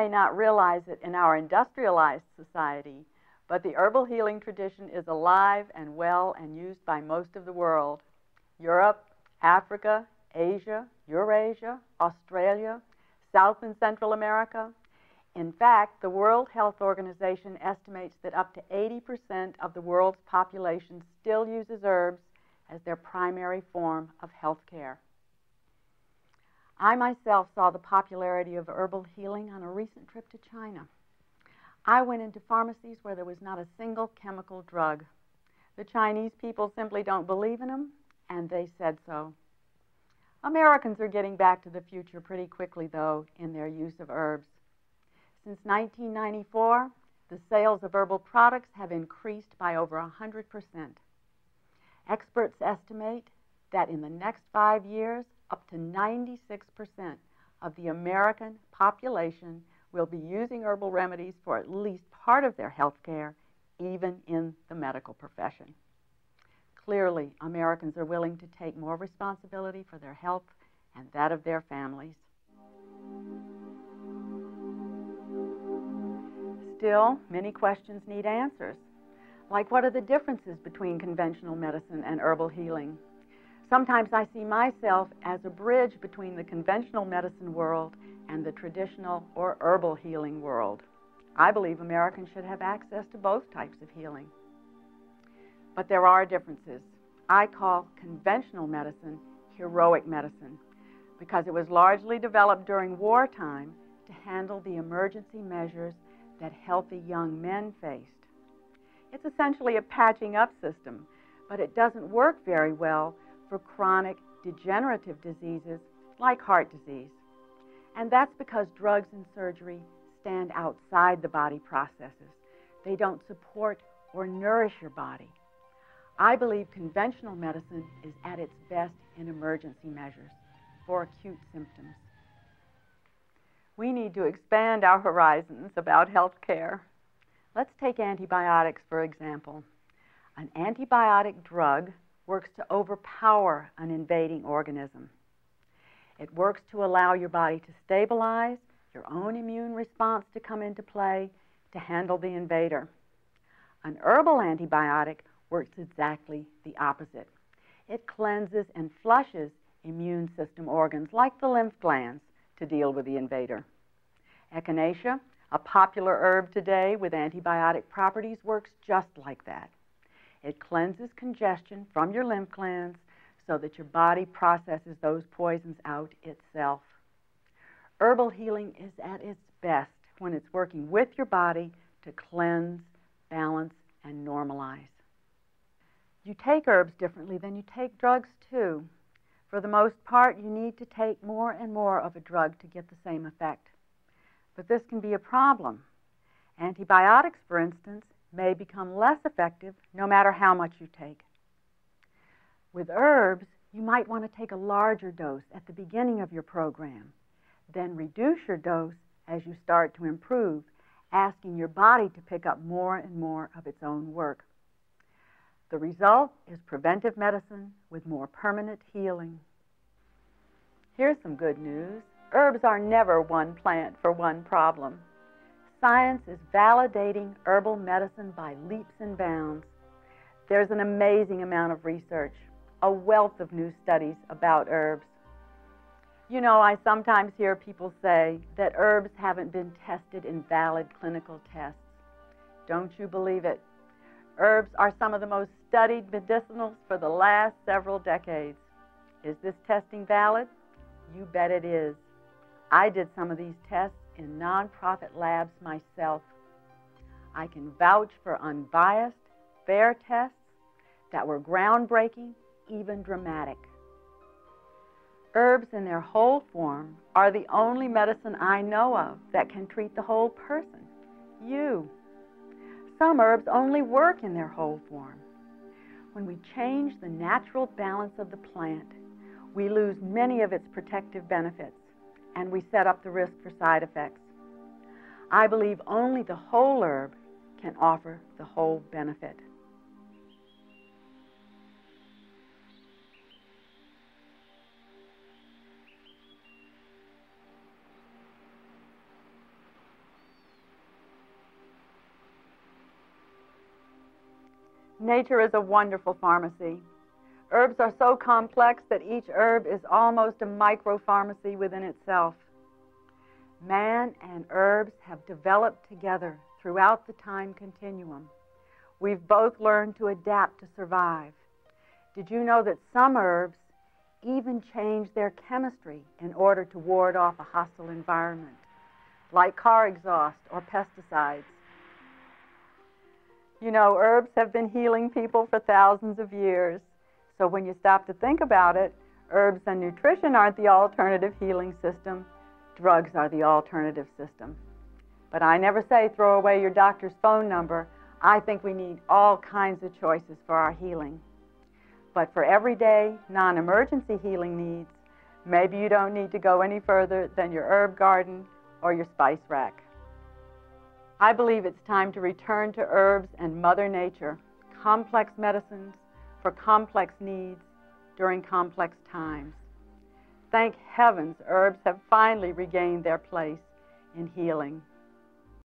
may not realize it in our industrialized society, but the herbal healing tradition is alive and well and used by most of the world. Europe, Africa, Asia, Eurasia, Australia, South and Central America. In fact, the World Health Organization estimates that up to 80% of the world's population still uses herbs as their primary form of health care. I myself saw the popularity of herbal healing on a recent trip to China. I went into pharmacies where there was not a single chemical drug. The Chinese people simply don't believe in them, and they said so. Americans are getting back to the future pretty quickly, though, in their use of herbs. Since 1994, the sales of herbal products have increased by over 100%. Experts estimate that in the next 5 years, up to 96% of the American population will be using herbal remedies for at least part of their health care, even in the medical profession. Clearly, Americans are willing to take more responsibility for their health and that of their families. Still, many questions need answers, like what are the differences between conventional medicine and herbal healing? Sometimes I see myself as a bridge between the conventional medicine world and the traditional or herbal healing world. I believe Americans should have access to both types of healing. But there are differences. I call conventional medicine heroic medicine because it was largely developed during wartime to handle the emergency measures that healthy young men faced. It's essentially a patching up system, but it doesn't work very well for chronic degenerative diseases like heart disease. And that's because drugs and surgery stand outside the body processes. They don't support or nourish your body. I believe conventional medicine is at its best in emergency measures for acute symptoms. We need to expand our horizons about health care. Let's take antibiotics, for example. An antibiotic drug works to overpower an invading organism. It works to allow your body to stabilize, your own immune response to come into play, to handle the invader. An herbal antibiotic works exactly the opposite. It cleanses and flushes immune system organs like the lymph glands to deal with the invader. Echinacea, a popular herb today with antibiotic properties, works just like that. It cleanses congestion from your lymph glands so that your body processes those poisons out itself. Herbal healing is at its best when it's working with your body to cleanse, balance, and normalize. You take herbs differently than you take drugs, too. For the most part, you need to take more and more of a drug to get the same effect. But this can be a problem. Antibiotics, for instance, may become less effective no matter how much you take. With herbs, you might want to take a larger dose at the beginning of your program, then reduce your dose as you start to improve, asking your body to pick up more and more of its own work. The result is preventive medicine with more permanent healing. Here's some good news. Herbs are never one plant for one problem. Science is validating herbal medicine by leaps and bounds. There's an amazing amount of research, a wealth of new studies about herbs. You know, I sometimes hear people say that herbs haven't been tested in valid clinical tests. Don't you believe it? Herbs are some of the most studied medicinals for the last several decades. Is this testing valid? You bet it is. I did some of these tests in nonprofit labs myself. I can vouch for unbiased, fair tests that were groundbreaking, even dramatic. Herbs in their whole form are the only medicine I know of that can treat the whole person, you. Some herbs only work in their whole form. When we change the natural balance of the plant, we lose many of its protective benefits, and we set up the risk for side effects. I believe only the whole herb can offer the whole benefit. Nature is a wonderful pharmacy. Herbs are so complex that each herb is almost a micro-pharmacy within itself. Man and herbs have developed together throughout the time continuum. We've both learned to adapt to survive. Did you know that some herbs even change their chemistry in order to ward off a hostile environment, like car exhaust or pesticides? You know, herbs have been healing people for thousands of years. So when you stop to think about it, herbs and nutrition aren't the alternative healing system. Drugs are the alternative system. But I never say throw away your doctor's phone number. I think we need all kinds of choices for our healing. But for everyday, non-emergency healing needs, maybe you don't need to go any further than your herb garden or your spice rack. I believe it's time to return to herbs and Mother Nature, complex medicines for complex needs during complex times. Thank heavens herbs have finally regained their place in healing.